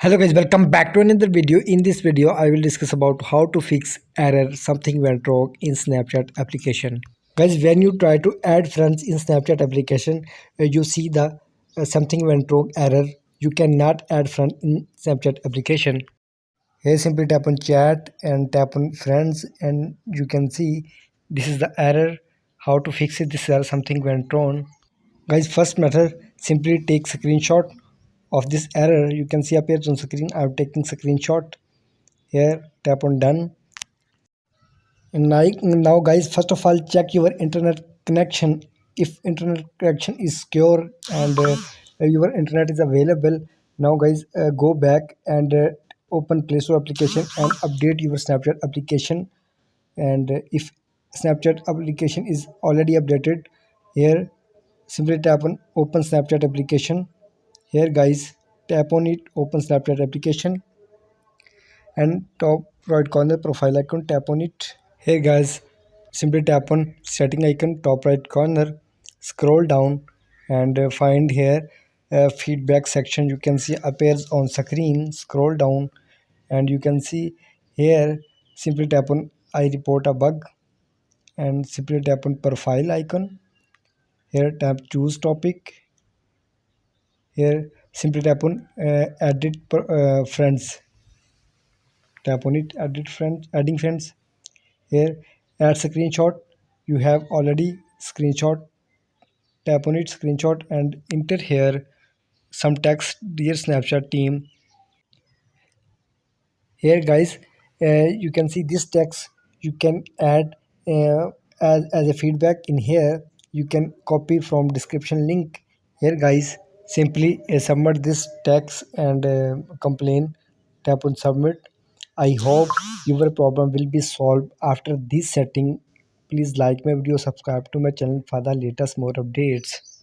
Hello guys, welcome back to another video. In this video, I will discuss about how to fix error something went wrong in Snapchat application. Guys, when you try to add friends in Snapchat application, you see the something went wrong error. You cannot add friend in Snapchat application. Here simply tap on chat and tap on friends and you can see this is the error. How to fix it? This error something went wrong. Guys, first method, simply take screenshot of this error. You can see appears on screen. I'm taking screenshot. Here tap on done. And now guys, first of all check your internet connection. If internet connection is secure and your internet is available, now guys, go back and open Play Store application and update your Snapchat application. And if Snapchat application is already updated, here simply tap on open Snapchat application. Here guys, tap on it, open Snapchat application, and top right corner profile icon, tap on it. Here guys, simply tap on setting icon, top right corner, scroll down and find here feedback section. You can see appears on screen. Scroll down and you can see here, simply tap on I report a bug and simply tap on profile icon. Here tap choose topic. Here simply tap on edit friends. Tap on it, edit friends, adding friends. Here add screenshot. You have already screenshot. Tap on it, screenshot and enter here some text. Dear Snapchat team. Here guys, you can see this text. You can add as a feedback in here. You can copy from description link. Here guys, simply submit this text and complain. Tap on submit. I hope your problem will be solved after this setting. Please like my video, subscribe to my channel for the latest more updates.